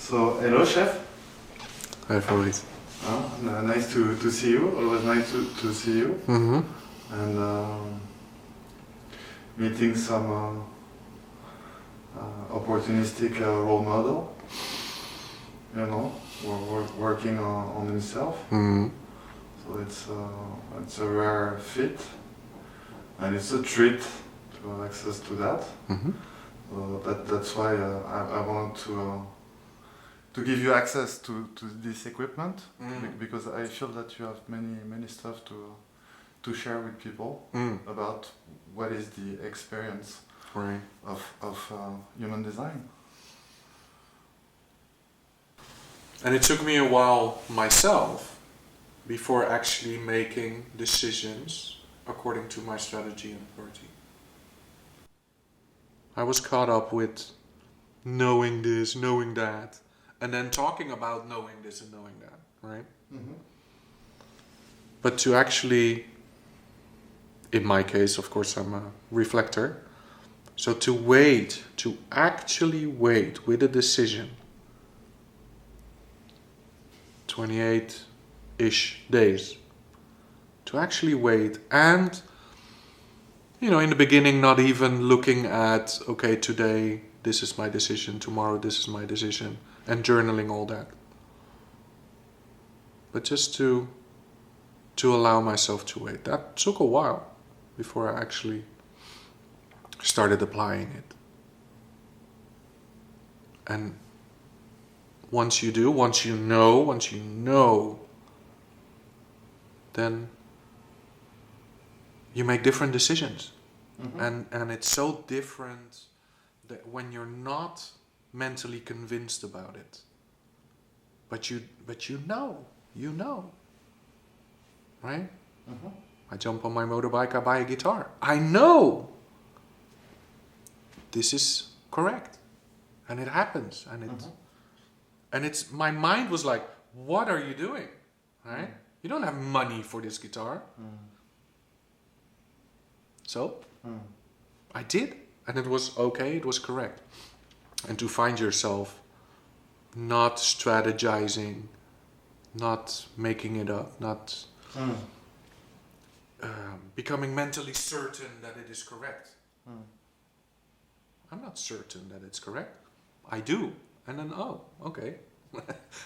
So, hello, Chef. Hi, Fabrice. Nice to see you. Always nice to see you. Mm-hmm. And meeting some opportunistic role model, you know, working on himself. Mm-hmm. So it's a rare fit, and it's a treat to have access to that. Mm-hmm. That's why I want to give you access to this equipment, because I feel that you have many stuff to share with people about what is the experience Right. of human design. And it took me a while myself before actually making decisions according to my strategy and authority. I was caught up with knowing this, knowing that, and then talking about knowing this and knowing that, right? Mm-hmm. But to actually, in my case, of course, I'm a reflector. So to actually wait with a decision 28-ish days, to actually wait and, in the beginning, not even looking at, okay, today this is my decision, tomorrow this is my decision, and journaling all that. But just to allow myself to wait. That took a while before I actually started applying it. And once you know, then you make different decisions. Mm-hmm. And it's so different that when you're not mentally convinced about it, but you know, right? Mm-hmm. I jump on my motorbike, I buy a guitar. I know this is correct, and it happens, and it's my mind was like, what are you doing, right? You don't have money for this guitar. So I did, and it was okay, it was correct. And to find yourself not strategizing, not making it up, not becoming mentally certain that it is correct. I'm not certain that it's correct. I do. And then, oh, okay.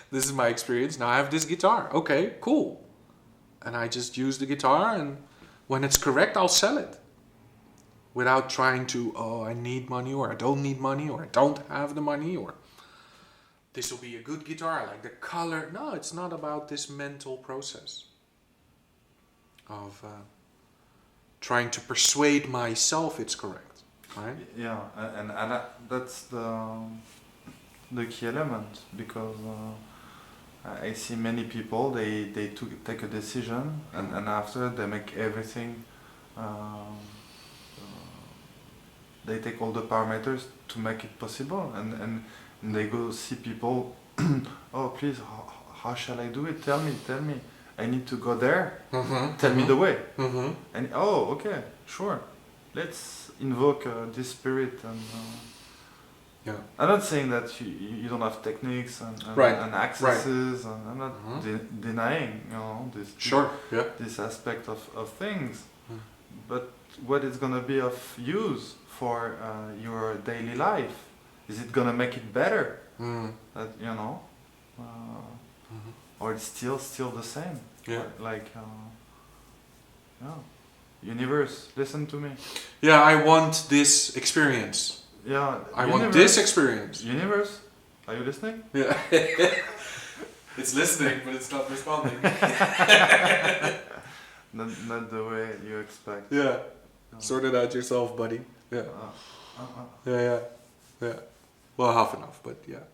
This is my experience. Now I have this guitar. Okay, cool. And I just use the guitar, and when it's correct, I'll sell it. Without trying to, I need money, or I don't need money, or I don't have the money, or this will be a good guitar, I like the color. No, it's not about this mental process of trying to persuade myself it's correct, right? Yeah, and that's the key element, because I see many people, they take a decision, and after they make everything, they take all the parameters to make it possible, and they go see people, oh please, how shall I do it, tell me, I need to go there, tell me the way, and okay, sure, let's invoke this spirit, and Yeah. I'm not saying that you don't have techniques and Right. and accesses, and I'm not denying this Sure. Yeah. this aspect of things, but what is gonna be of use for your daily life? Is it gonna make it better? That or it's still the same? Yeah. Like universe, listen to me. Yeah, I want this experience. Yeah, I want this experience. Universe, are you listening? Yeah. It's listening, but it's not responding. Not the way you expect. Yeah. Sort it out yourself, buddy. Yeah. Yeah. Well, half enough, but yeah.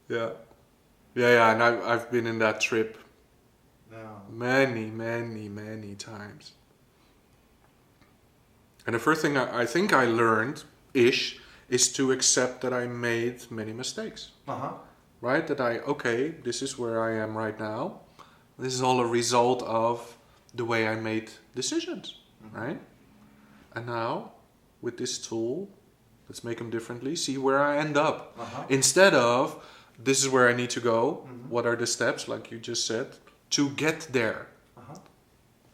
Yeah. And I've been in that trip many times. And the first thing I think I learned is to accept that I made many mistakes. Right? That this is where I am right now. This is all a result of the way I made decisions, right? And now, with this tool, Let's make them differently. See where I end up. Uh-huh. Instead of, this is where I need to go. Mhm. What are the steps, like you just said, to get there? Uh-huh.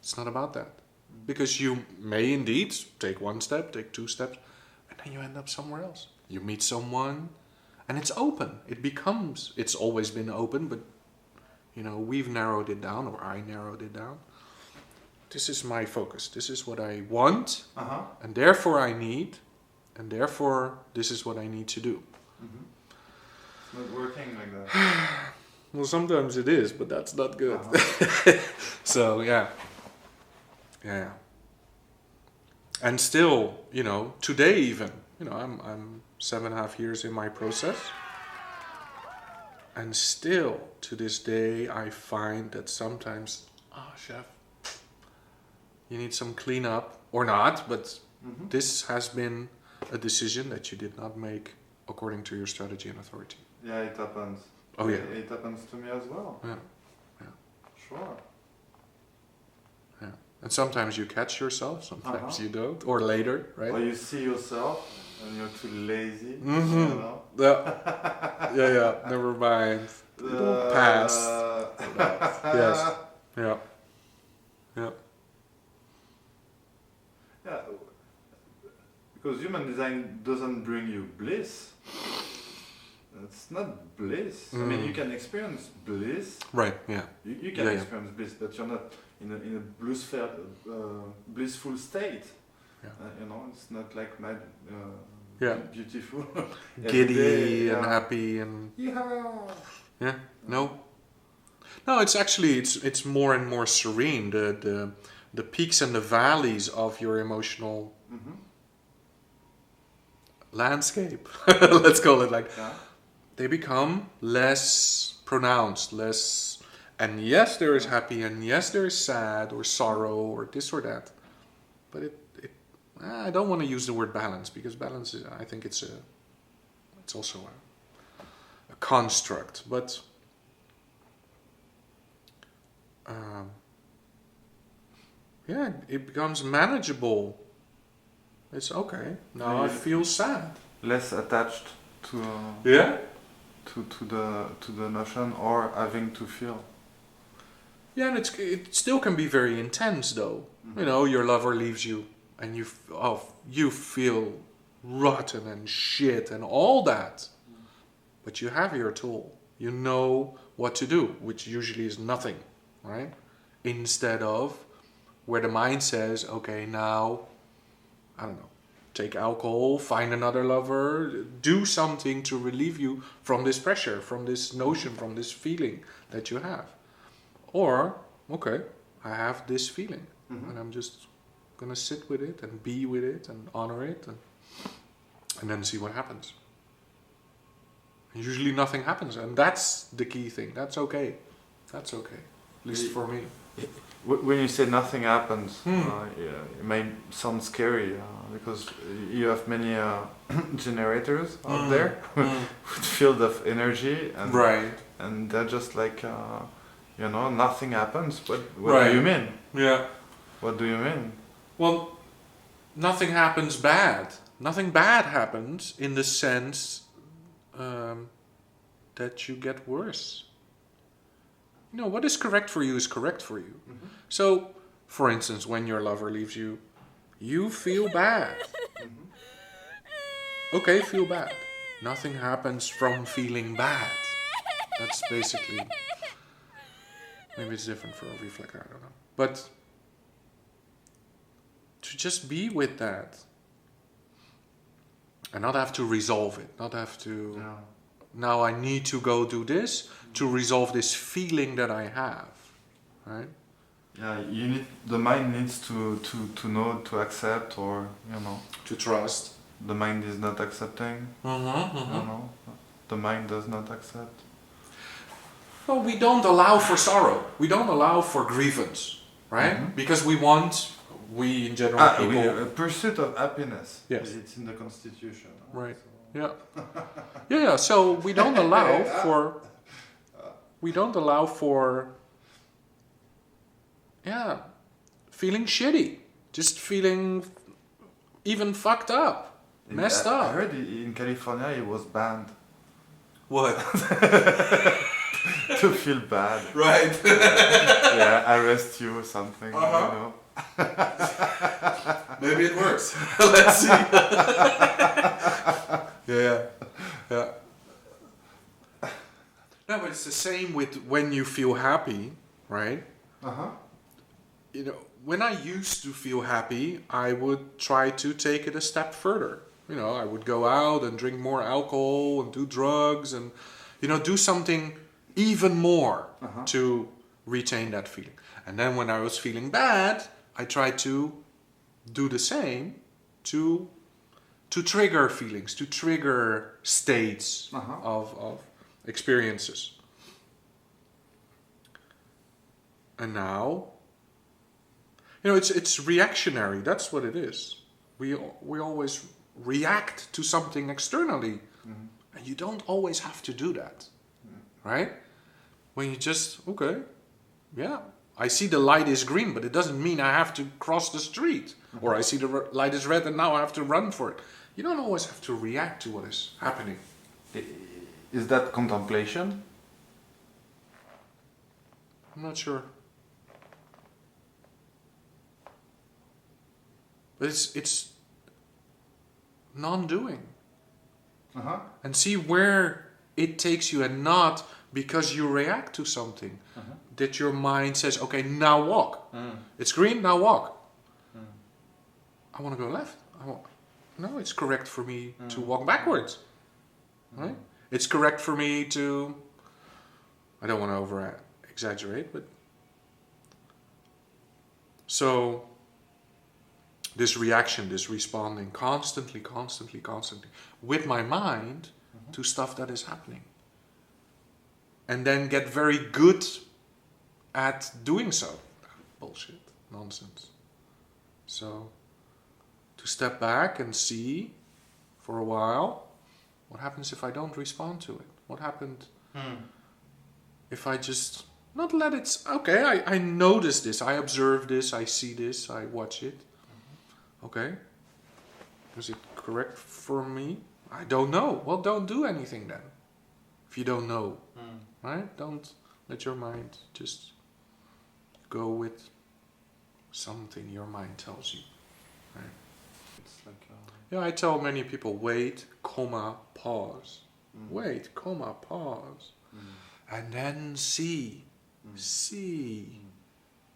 It's not about that. Because you may indeed take one step, take two steps, and then you end up somewhere else. You meet someone, and it's open. It's always been open, but we've narrowed it down, or I narrowed it down. This is my focus. This is what I want, Uh-huh. and therefore I need, and therefore this is what I need to do. Mm-hmm. It's not working like that. Well, sometimes it is, but that's not good. Uh-huh. So, yeah. And still, today even, I'm 7.5 years in my process. And still, to this day, I find that sometimes, Sjef, you need some cleanup, or not, but Mm-hmm. this has been a decision that you did not make according to your strategy and authority. Yeah, it happens. Oh, yeah. It happens to me as well. Yeah. Sure. Yeah. And sometimes you catch yourself, sometimes Uh-huh. you don't, or later, right? Or you see yourself and you're too lazy. Mhm. You know? Yeah, never mind. It'll pass. Yes. Yeah. Yeah. Because human design doesn't bring you bliss. It's not bliss. I mean, you can experience bliss. Right, yeah. You can experience bliss, but you're not in a blissful state. Yeah. It's not like mad, beautiful. Giddy day, and happy and... Yeah. Yeah, no. No, it's actually, it's more and more serene. The peaks and the valleys of your emotional landscape, let's call it like, they become less pronounced, less, and yes, there is happy, and yes, there is sad or sorrow or this or that, but I don't want to use the word balance, because balance is, I think it's also a construct, but it becomes manageable. It's okay. Now I feel sad. Less attached to to the notion or having to feel. Yeah, and it still can be very intense though. Your lover leaves you and you feel rotten and shit and all that. But you have your tool. You know what to do, which usually is nothing, right? Instead of where the mind says, okay, now, I don't know, take alcohol, find another lover, do something to relieve you from this pressure, from this notion, from this feeling that you have. Or, okay, I have this feeling, and I'm just gonna sit with it and be with it and honor it and then see what happens. And usually nothing happens, and that's the key thing. That's okay. That's okay. At least for me. When you say nothing happens, it may sound scary because you have many generators out there with field of energy, and and they're just like nothing happens. What do you mean? Yeah. What do you mean? Well, nothing happens bad. Nothing bad happens in the sense that you get worse. What is correct for you is correct for you. So, for instance, when your lover leaves you, you feel bad. Okay, feel bad. Nothing happens from feeling bad. That's basically... Maybe it's different for a reflector, I don't know. But to just be with that and not have to resolve it, not have to... Now I need to go do this to resolve this feeling that I have, right? Yeah, the mind needs to know, to accept, or to trust. The mind is not accepting. The mind does not accept. Well, we don't allow for sorrow. We don't allow for grievance, right? Because we in general people... A pursuit of happiness. Yes. It's in the Constitution. Right. Yeah. Yeah. So we don't allow for... We don't allow for... feeling shitty. Just feeling even fucked up. Messed I up. heard in California it was banned What? to feel bad. Right. Yeah, arrest you or something. Uh-huh. You know. Maybe it works. Let's see. Yeah. Yeah. No, but it's the same with when you feel happy, right? You know, when I used to feel happy, I would try to take it a step further. You know, I would go out and drink more alcohol and do drugs and, you know, do something even more to retain that feeling. And then when I was feeling bad, I tried to do the same to trigger feelings, to trigger states of experiences. And now, you know, it's reactionary. That's what it is. We always react to something externally, and you don't always have to do that, right? When you just yeah, I see the light is green, but it doesn't mean I have to cross the street, or I see the light is red and now I have to run for it. You don't always have to react to what is happening. Is that contemplation? I'm not sure. But it's non-doing. And see where it takes you, and not because you react to something that your mind says, okay, now walk. It's green, now walk. I want to go left. No, it's correct for me to walk backwards. Right? It's correct for me to, I don't want to over exaggerate, but so this reaction, this responding constantly with my mind to stuff that is happening. And then get very good at doing so. Bullshit, nonsense. So to step back and see for a while, what happens if I don't respond to it? What happened if I just not let it... Okay, I notice this, I observe this, I see this, I watch it. Okay, is it correct for me? I don't know. Well, don't do anything then. If you don't know, right? Don't let your mind just go with something your mind tells you. Right? It's like yeah, I tell many people, wait, comma, pause. Wait, comma, pause. And then see. See.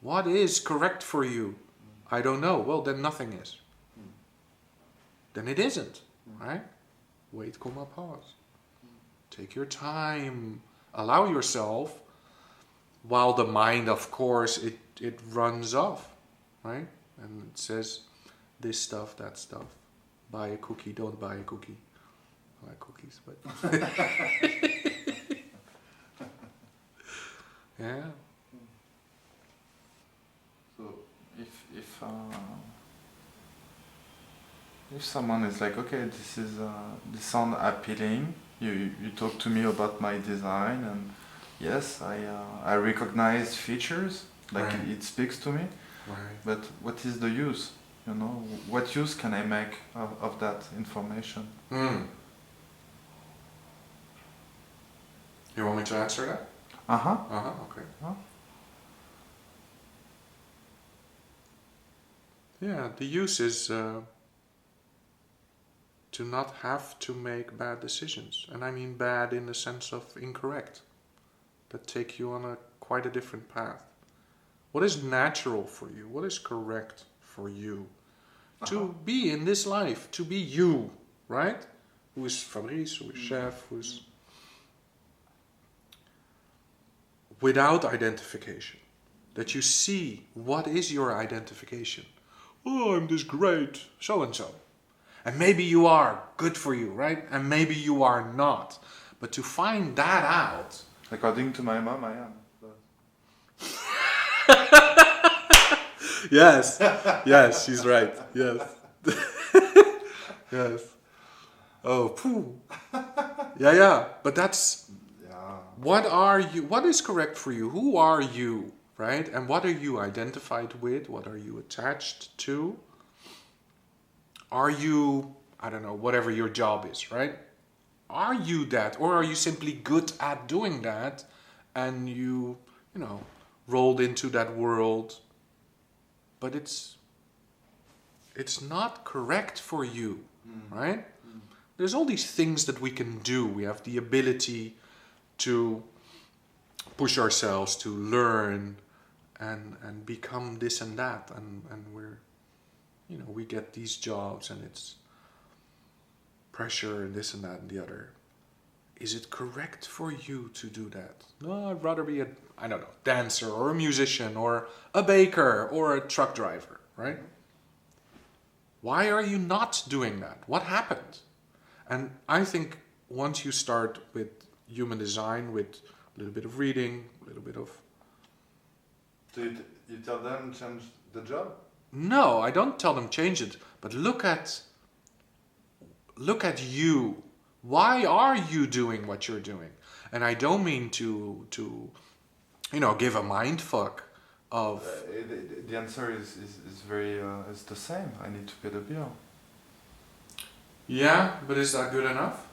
What is correct for you? I don't know. Well, then nothing is. Then it isn't. Right? Wait, comma, pause. Take your time. Allow yourself, while the mind, of course, it runs off. Right? And it says this stuff, that stuff. Buy a cookie, don't buy a cookie. I like cookies, but... yeah. So if someone is like, okay, this sounds appealing. You talk to me about my design, and yes, I recognize features, like Right. it speaks to me. Right. But what is the use? You know, what use can I make of that information? You want me to answer that? Okay. Yeah, the use is to not have to make bad decisions. And I mean bad in the sense of incorrect. That take you on quite a different path. What is natural for you? What is correct for you? To be in this life, to be you, right? Who is Fabrice, who is Sjef, who is... Without identification. That you see, what is your identification? Oh, I'm this great, so-and-so. And maybe you are, good for you, right? And maybe you are not. But to find that out... According to my mom, I am. Yes, yes, she's right. Yes, yes. Oh, poo. Yeah. But that's what are you? What is correct for you? Who are you, right? And what are you identified with? What are you attached to? Are you I don't know, whatever your job is, right? Are you that, or are you simply good at doing that, and you know, rolled into that world, but it's not correct for you, right? There's all these things that we can do. We have the ability to push ourselves, to learn, and become this and that, and we're, you know, we get these jobs and it's pressure and this and that and the other. Is it correct for you to do that? No, I'd rather be a, I don't know, dancer or a musician or a baker or a truck driver, right? Why are you not doing that? What happened? And I think once you start with human design, with a little bit of reading, a little bit of... So you tell them change the job? No, I don't tell them change it, but look at you. Why are you doing what you're doing? And I don't mean to you know, give a mind fuck of... The answer is very, it's the same. I need to pay the bill. Yeah, but is that good enough?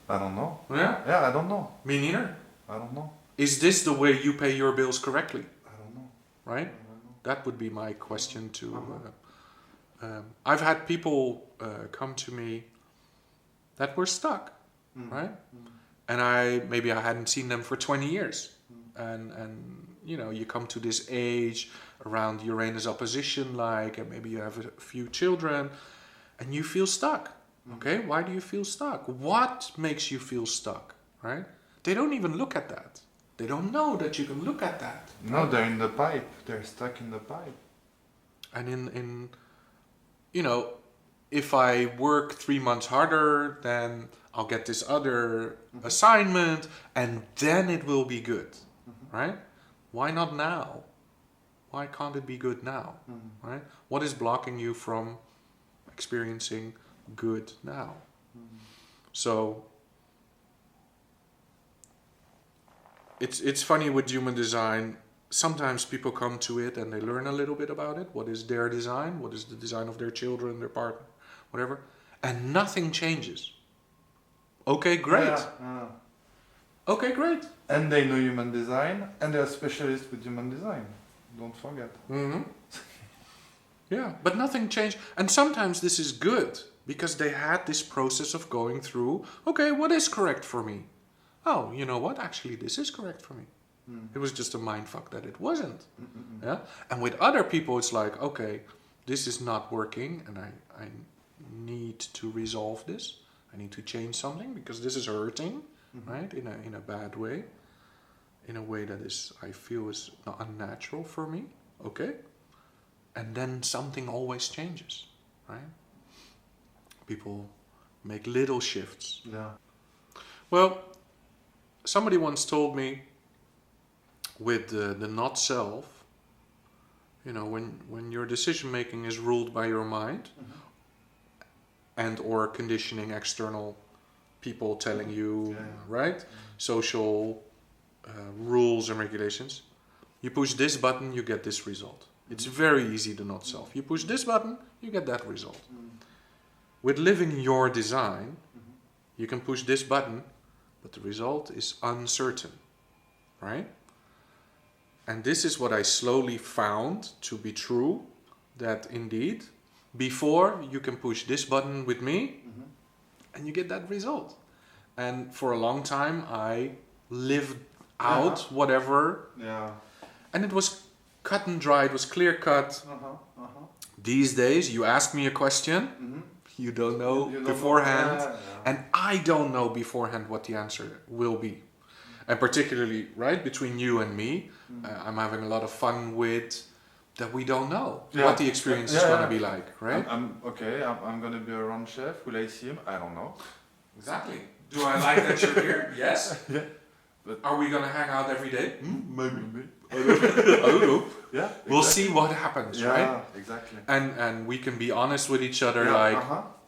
I don't know. Yeah? Yeah, I don't know. Me neither. I don't know. Is this the way you pay your bills correctly? I don't know. Right? I don't know. That would be my question to... I've had people come to me that were stuck, right? And maybe I hadn't seen them for 20 years. And you know, you come to this age around Uranus opposition, like, and maybe you have a few children, and you feel stuck. Okay, why do you feel stuck? What makes you feel stuck, right? They don't even look at that. They don't know that you can look at that. No, they're in the pipe. They're stuck in the pipe. And in you know, if I work 3 months harder, then I'll get this other assignment, and then it will be good, right? Why not now? Why can't it be good now, right? What is blocking you from experiencing good now? So it's funny with human design. Sometimes people come to it and they learn a little bit about it. What is their design? What is the design of their children, their partner, whatever? And nothing changes. Okay, great. Yeah. Okay, great. And they know human design, and they're specialists with human design. Don't forget. Yeah, but nothing changed. And sometimes this is good, because they had this process of going through, okay, what is correct for me? Oh, you know what? Actually, this is correct for me. It was just a mindfuck that it wasn't. Yeah. And with other people, it's like, okay, this is not working, and I need to resolve this. I need to change something because this is hurting, right? In a bad way, in a way that is, I feel, is unnatural for me. Okay. And then something always changes, right? People make little shifts. Yeah. Well, somebody once told me, with the not self, you know, when your decision making is ruled by your mind, and or conditioning, external people telling you, right, social rules and regulations, you push this button, you get this result. It's very easy to not self. You push this button, you get that result. With living your design, you can push this button, but the result is uncertain, right? And this is what I slowly found to be true, that indeed, before you can push this button with me, and you get that result. And for a long time, I lived out whatever, and it was cut and dry, it was clear cut. These days, you ask me a question, you don't know beforehand, and I don't know beforehand what the answer will be. And particularly, right, between you and me, I'm having a lot of fun with that we don't know what the experience is going to be like, right? I'm going to be around Sjef. Will I see him? I don't know. Exactly. Do I like that you're here? Yes. Yeah. But are we going to hang out every day? Maybe. I don't know. Yeah. We'll see what happens, right? Yeah, exactly. And we can be honest with each other, like,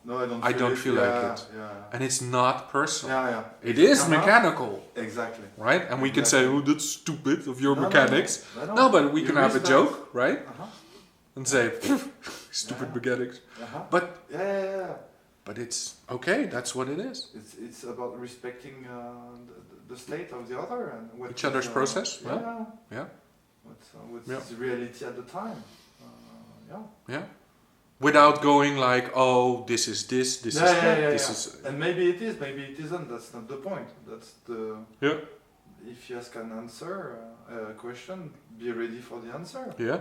no, I don't feel like it. Yeah. And it's not personal. Yeah. It is mechanical. Exactly. Right? And we can say, oh, that's stupid of your mechanics. No, but we can have a joke, right? And say, stupid Yeah. mechanics. Uh-huh. But Yeah. but it's okay. That's what it is. It's about respecting the state of the other and what Each other's process. Yeah. Yeah. What's Yeah. the reality at the time? Yeah. Yeah. Without going like, oh, this is this. This is that. This is. And maybe it is, maybe it isn't. That's not the point. That's the. Yeah. If you ask an answer, a question, be ready for the answer. Yeah.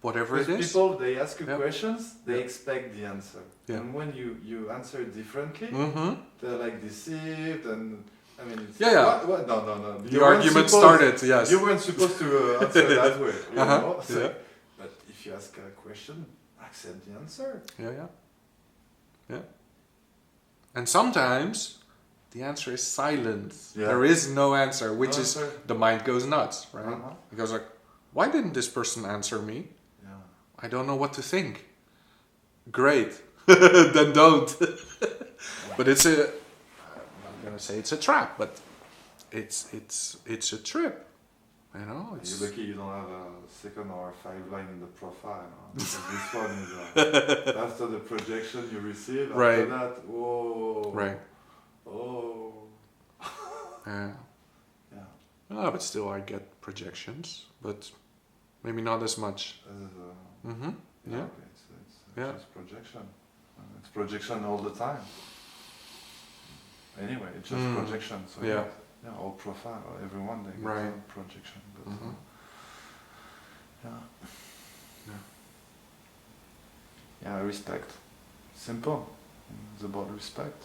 Whatever it Because is. people, they ask you Yeah. questions, they Yeah. expect the answer. Yeah. And when you answer differently, Mm-hmm. they're like deceived and I mean, it's Yeah. What? No. The argument started. Yes. You weren't supposed to answer that way. You know? So, Yeah. But if you ask a question, accept the answer. Yeah. And sometimes the answer is silence. Yeah. There is no answer, which No is answer. the mind goes nuts, right? Uh-huh. It goes like, why didn't this person answer me? Yeah. I don't know what to think. Great, then don't. But it's a. I'm not gonna say it's a trap, but it's a trip. You know, it's You're lucky you don't have a second or a 5 line in the profile. Huh? Because this one is after the projection you receive. After Right. that, whoa. right. Oh. Yeah. Yeah. Oh, but still, I get projections, but maybe not as much. Mm-hmm. Yeah. Okay. It's Yeah. just projection. It's projection all the time. Anyway, it's just projection. So Yeah. Yeah, all profile, everyone, they get Right. a projection. But, Mhm. yeah. Yeah. Yeah, respect. Simple. It's about respect.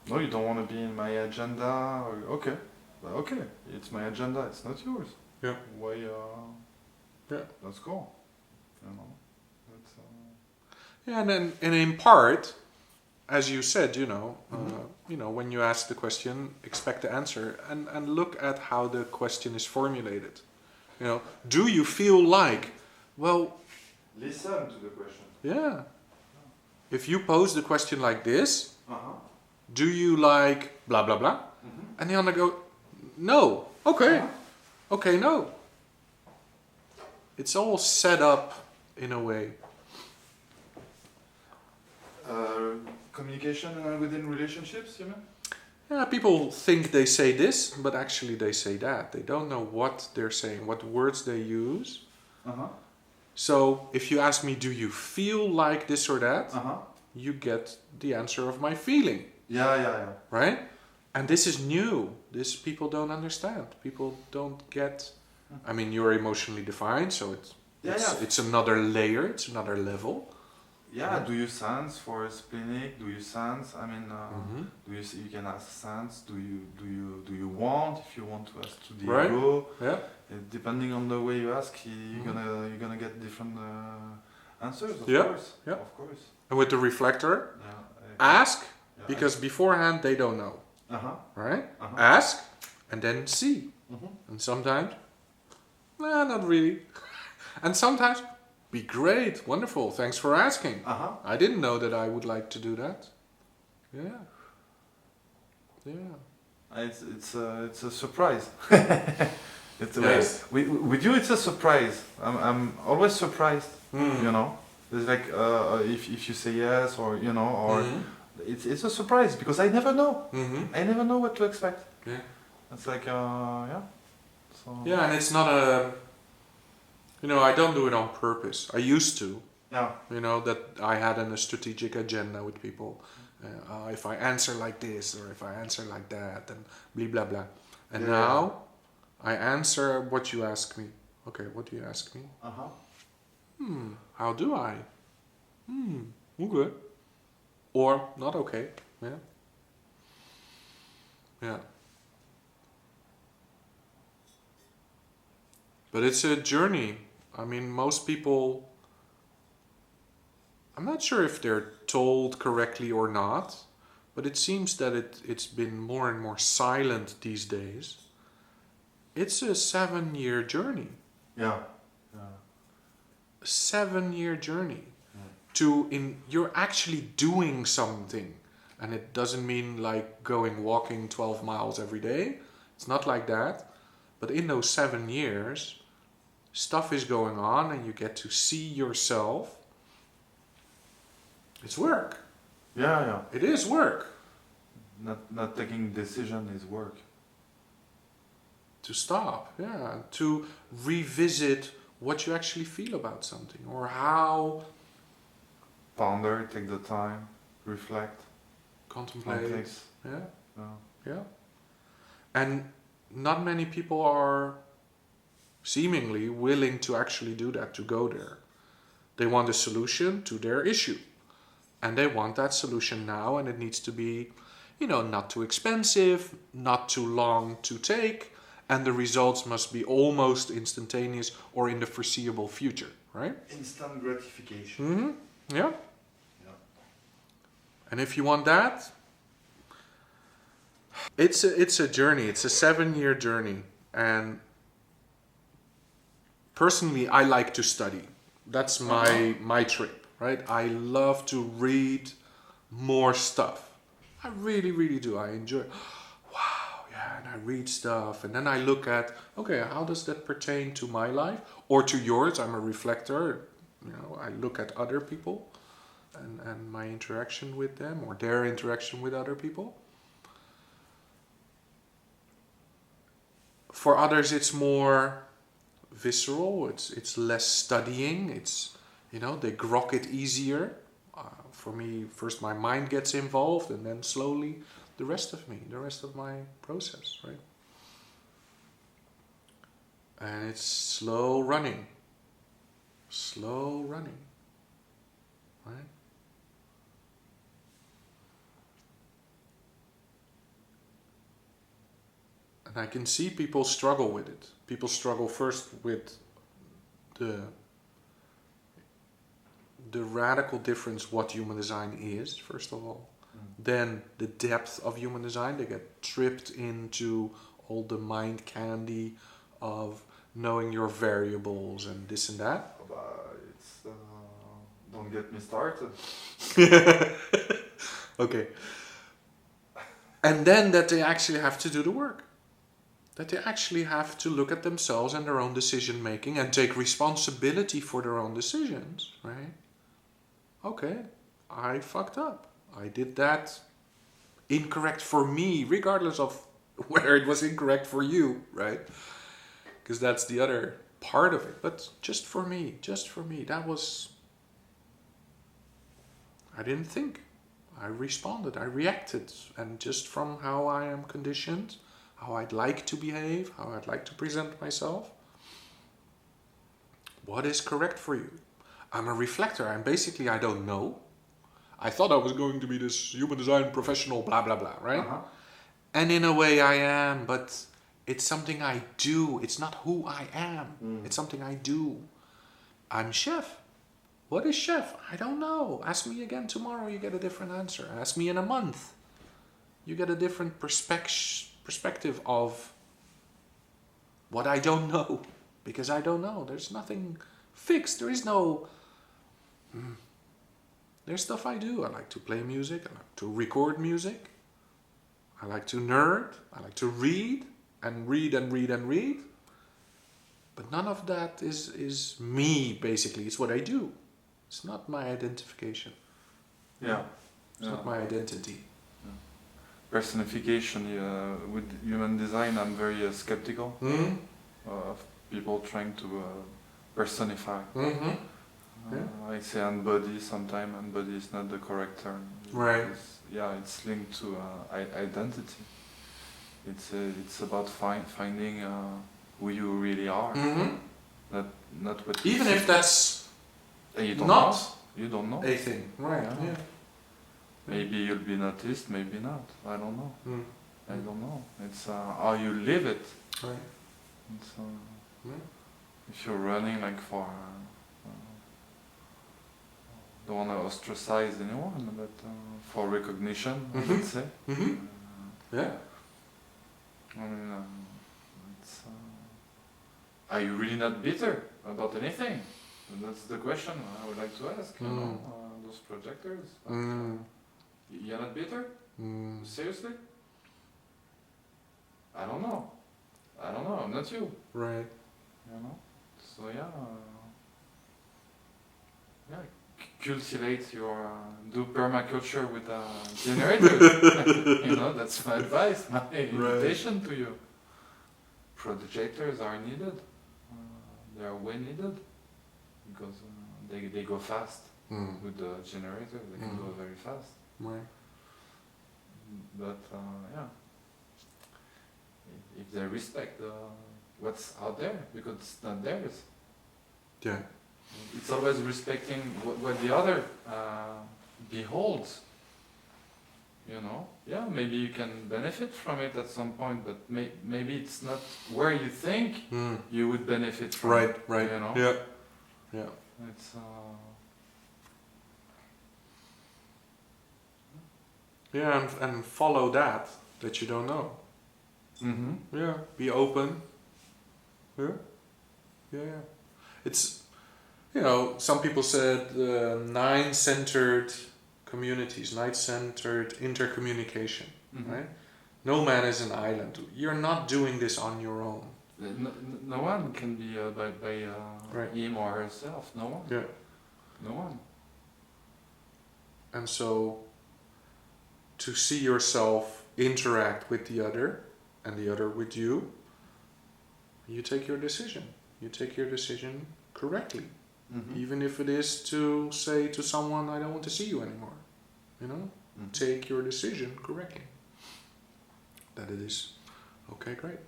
No, you don't want to be in my agenda. Or, okay. Well, okay. It's my agenda. It's not yours. Yeah. Why? Yeah. Let's go. You know. That's, Yeah, and in part, as you said, you know, when you ask the question, expect the answer, and look at how the question is formulated. You know, do you feel like, well, listen to the question. yeah. If you pose the question like this, Uh-huh. do you like blah blah blah, Mm-hmm. and the other go, no, okay, okay, no. It's all set up in a way. Communication within relationships, you mean? Yeah, people think they say this, but actually they say that. They don't know what they're saying, what words they use. Uh-huh. So if you ask me, do you feel like this or that? Uh-huh. You get the answer of my feeling, Yeah. right? And this is new. This people don't understand. People don't get. I mean, you're emotionally defined, so it's another layer. It's another level. Yeah, do you sense for splenic? Do you sense? I mean, do you you can ask sense? Do you want? If you want to ask to the Right. ego, Yeah. depending on the way you ask, you're gonna get different answers. Of Yeah, course. yeah. Of course. And with the reflector, Yeah. ask because beforehand they don't know, right? Ask and then see. And sometimes, not really. And sometimes, be great, wonderful, thanks for asking. I didn't know that I would like to do that. Yeah. It's a surprise. It's Yes. with you. It's a surprise. I'm always surprised. You know, it's like if you say yes or it's a surprise because I never know. I never know what to expect. Yeah. It's like yeah. So Yeah, and it's not a. I don't do it on purpose. I used to. yeah. That I had a strategic agenda with people. If I answer like this or if I answer like that, and blah blah blah. And now I answer what you ask me. Okay, what do you ask me? How do I? Okay. Or not okay. Yeah. Yeah. But it's a journey. I mean, most people, I'm not sure if they're told correctly or not, but it seems that it's been more and more silent these days. It's a 7-year journey. Yeah. A 7-year journey. You're actually doing something. And it doesn't mean like walking 12 miles every day. It's not like that. But in those 7 years, stuff is going on and you get to see yourself It's work. Yeah. It is work. Not taking decision is work. To stop, yeah. To revisit what you actually feel about something, or how Ponder, take the time, reflect, contemplate. complex. Yeah. Yeah. Yeah. And not many people are seemingly willing to actually do that, to go there. They want a solution to their issue. And they want that solution now, and it needs to be, not too expensive, not too long to take, and the results must be almost instantaneous or in the foreseeable future, right? Instant gratification. Mm-hmm. Yeah. Yeah. And if you want that, it's a journey. It's a 7-year journey. And personally, I like to study. That's my trip, right? I love to read more stuff. I really, really do. I enjoy. Wow, yeah, and I read stuff, and then I look at, okay, how does that pertain to my life or to yours? I'm a reflector. I look at other people and my interaction with them, or their interaction with other people. For others, it's more visceral. It's less studying. It's they grok it easier. For me, first my mind gets involved, and then slowly the rest of my process, right? And it's slow running, right? And I can see people struggle with it. People struggle first with the radical difference what human design is, first of all. Then the depth of human design. They get tripped into all the mind candy of knowing your variables and this and that. But don't get me started. Okay. And then that they actually have to do the work. That they actually have to look at themselves and their own decision making and take responsibility for their own decisions, right? Okay, I fucked up. I did that incorrect for me, regardless of whether it was incorrect for you, right? Because that's the other part of it. But just for me, that was... I didn't think. I responded, I reacted. And just from how I am conditioned, how I'd like to behave, how I'd like to present myself, what is correct for you? I'm a reflector. I don't know. I thought I was going to be this human design professional, blah, blah, blah, right? Uh-huh. And in a way I am, but it's something I do. It's not who I am. It's something I do. I'm Sjef. What is Sjef? I don't know. Ask me again tomorrow, you get a different answer. Ask me in a month. You get a different perspective of what I don't know. Because I don't know. There's nothing fixed. There is no... There's stuff I do. I like to play music. I like to record music. I like to nerd. I like to read and read and read and read. But none of that is me, basically. It's what I do. It's not my identification. Yeah. It's not my identity. Personification with human design, I'm very skeptical of people trying to personify. I say embody sometimes. Embody is not the correct term. Right. It's linked to identity. It's about finding who you really are. Not what. Even if that's you don't not know. You don't know. a thing. Right. Yeah. Maybe you'll be noticed, maybe not. I don't know. I don't know. It's how you live it. Right. It's, if you're running like for don't want to ostracize anyone, but for recognition, I would say. Yeah. I mean, are you really not bitter about anything? And that's the question I would like to ask. You know, those projectors. You're not bitter? Seriously? I don't know. I'm not you. Right. You know. So cultivate your do permaculture with generators. You know, that's my advice, my invitation to you. Projectors are needed. They are way needed because they go fast. With the generator, they can go very fast. Right. But yeah, if they respect what's out there, because it's not theirs. Yeah. It's always respecting what the other beholds. You know, yeah, maybe you can benefit from it at some point, but maybe it's not where you think you would benefit from it. Right. You know? Yeah. Yeah. It's Yeah, and follow that you don't know. Yeah, be open. Yeah. It's, you know, some people said 9-centered communities, 9-centered intercommunication, right? No man is an island. You're not doing this on your own. no one can be by him or herself. No one. Yeah. No one. And so, to see yourself interact with the other and the other with you, you take your decision. You take your decision correctly. Even if it is to say to someone, I don't want to see you anymore. You know? Take your decision correctly. That it is, okay, great.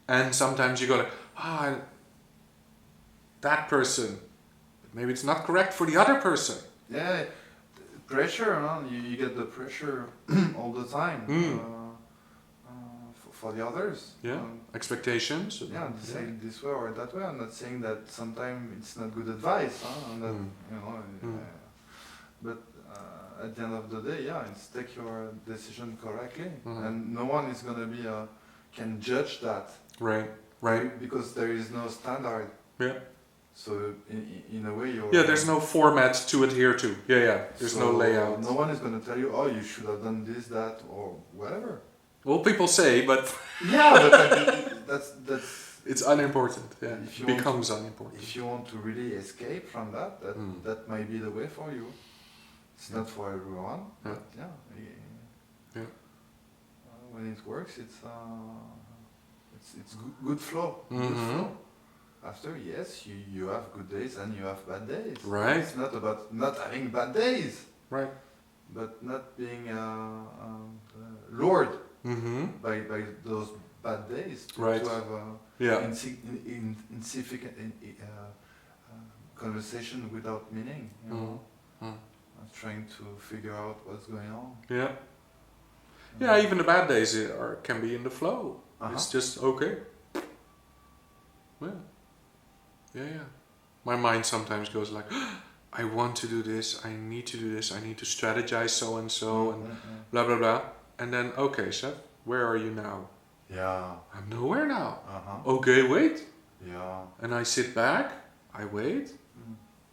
And sometimes you go like, that person, maybe it's not correct for the other person. Yeah. Pressure, huh? You get the pressure all the time for the others. Yeah, expectations. Yeah, to say it this way or that way. I'm not saying that sometimes it's not good advice, huh? And that, you know, but at the end of the day, yeah, it's take your decision correctly, and no one is gonna be can judge that. Right. Because there is no standard. Yeah. So in a way, you're... Yeah, there's no format to adhere to. Yeah. There's no layout. No one is going to tell you, oh, you should have done this, that, or whatever. Well, people say, but... Yeah, but that's... It's unimportant. Yeah, it becomes unimportant. If you want to really escape from that, that might be the way for you. It's not for everyone, but yeah. When it works, it's good flow. Good flow. After, yes, you have good days and you have bad days. Right. It's not about not having bad days. Right. But not being lured by those bad days to have insignificant conversation without meaning. You know? Trying to figure out what's going on. Yeah. Yeah, even the bad days can be in the flow. It's just okay. Yeah. My mind sometimes goes like, I want to do this, I need to do this, I need to strategize so and so, and blah blah blah. And then, okay, Sjef, where are you now? Yeah. I'm nowhere now. Okay, wait. Yeah. And I sit back, I wait.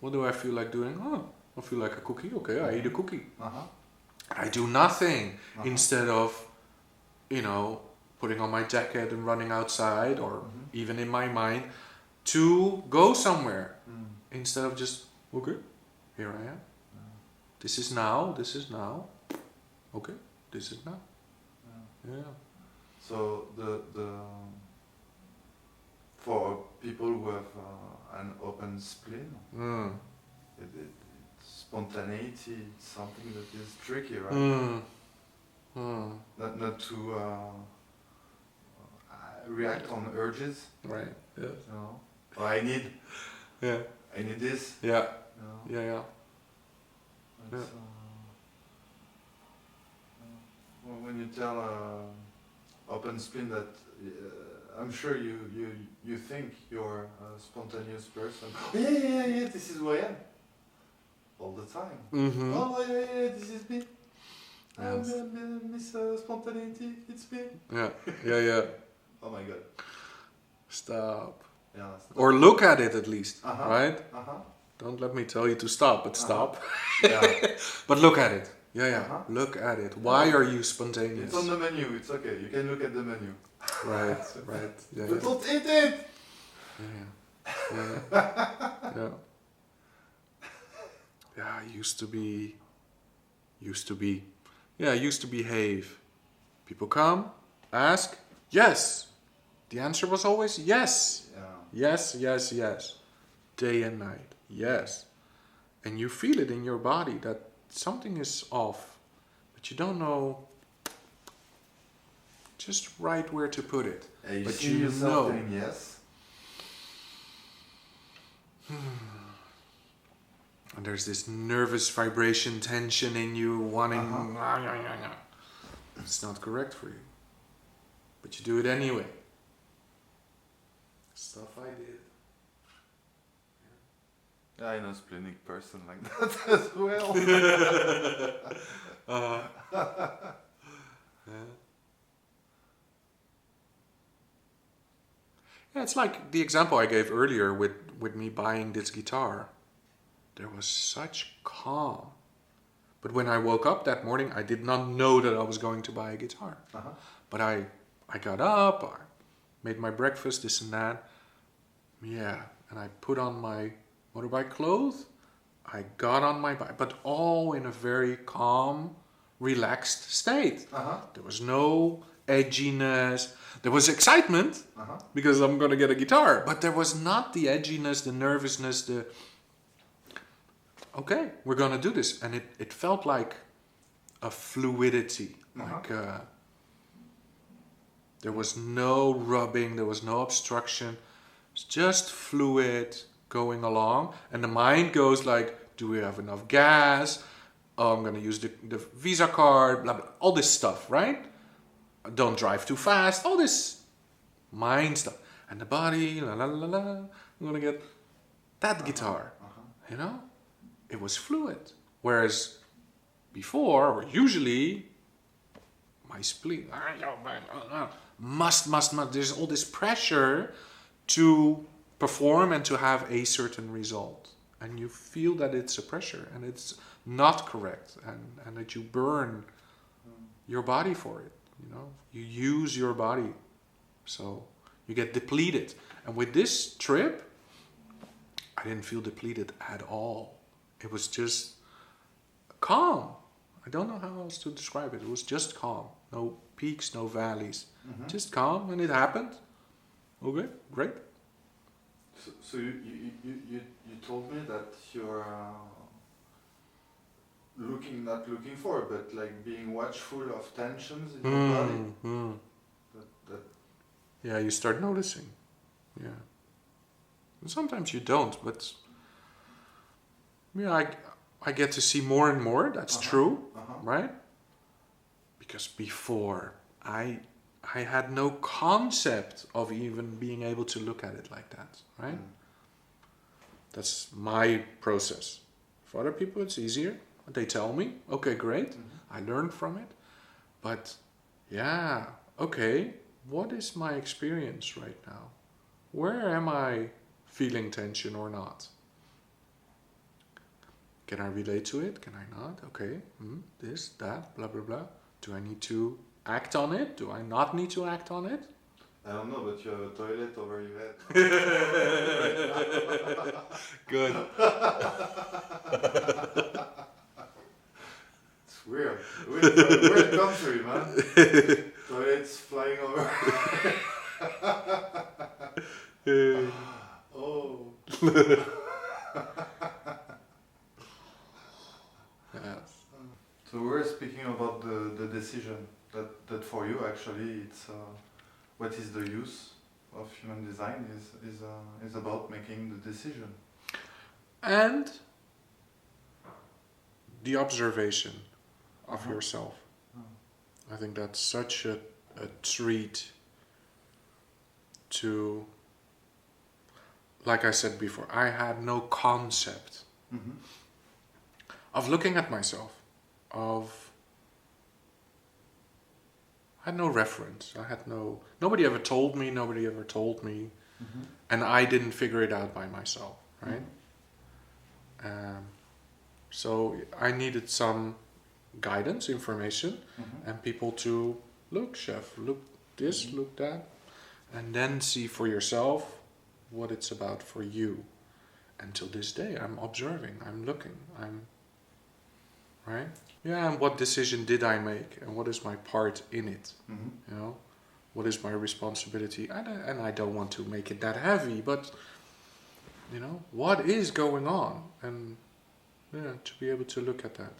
What do I feel like doing? Oh, I feel like a cookie. Okay, I eat a cookie. I do nothing instead of, you know, putting on my jacket and running outside, or even in my mind, to go somewhere instead of just, okay, here I am. This is now. Okay, this is now. Yeah. So the for people who have an open spleen, spontaneity is something that is tricky, right? Not to react on urges. Right. Yeah. You know? Oh, I need this. Yeah. You know? Yeah. Well, when you tell open spleen that I'm sure you think you're a spontaneous person. Yeah, this is who I am. All the time. Oh yeah, this is me. Miss Spontaneity, it's me. Yeah. Oh my god. Stop. Yeah. Or look at it at least, right? Don't let me tell you to stop, but stop. Yeah. But look at it. Yeah. Look at it. Why are you spontaneous? It's on the menu. It's okay. You can look at the menu. Right. Yeah. But don't eat it. Yeah. yeah, I used to behave. People come, ask, yes. The answer was always yes. Yeah. Yes. Day and night, yes. And you feel it in your body that something is off, but you don't know just right where to put it. You But see you yourself know. doing yes. And there's this nervous vibration, tension in you, wanting. It's not correct for you. But you do it anyway. Stuff I did. Yeah, I know a splenic person like that as well. Yeah, it's like the example I gave earlier with me buying this guitar. There was such calm. But when I woke up that morning, I did not know that I was going to buy a guitar. But I got up, I made my breakfast, this and that. Yeah, and I put on my motorbike clothes. I got on my bike, but all in a very calm, relaxed state. There was no edginess. There was excitement because I'm going to get a guitar. But there was not the edginess, the nervousness, okay, we're going to do this. And it felt like a fluidity. Like there was no rubbing, there was no obstruction. It's just fluid going along. And the mind goes like, do we have enough gas? Oh, I'm going to use the Visa card, blah, blah, all this stuff, right? Don't drive too fast, all this mind stuff. And the body, la la la la, I'm going to get that guitar, you know? It was fluid. Whereas before, or usually, my spleen, must, there's all this pressure to perform and to have a certain result. And you feel that it's a pressure and it's not correct and that you burn your body for it, you know? You use your body. So you get depleted. And with this trip, I didn't feel depleted at all. It was just calm. I don't know how else to describe it. It was just calm. No peaks, no valleys. Just calm, and it happened. Okay, great. So you told me that you're not looking for, but like being watchful of tensions in your body. That Yeah, you start noticing. Yeah. And sometimes you don't, but yeah, I get to see more and more. That's true, right? Because before I had no concept of even being able to look at it like that, right? That's my process. For other people, it's easier. They tell me, okay, great. I learned from it. But yeah, okay, what is my experience right now? Where am I feeling tension or not? Can I relate to it? Can I not? Okay, this, that, blah, blah, blah. Do I need to act on it? Do I not need to act on it? I don't know, but you have a toilet over your head. Good. It's weird. Weird country, man. Toilets flying over. Oh. Yes. So we're speaking about the decision that for you actually it's what is the use of human design is about making the decision. And the observation of yourself. I think that's such a treat to, like I said before, I had no concept of looking at myself, I had no reference. Nobody ever told me, and I didn't figure it out by myself, right? So I needed some guidance, information, and people to look, Sjef, look this, look that, and then see for yourself what it's about for you. until this day, I'm observing, I'm looking, right? Yeah, and what decision did I make, and what is my part in it? You know, what is my responsibility? And I don't want to make it that heavy, but you know, what is going on, and yeah, to be able to look at that.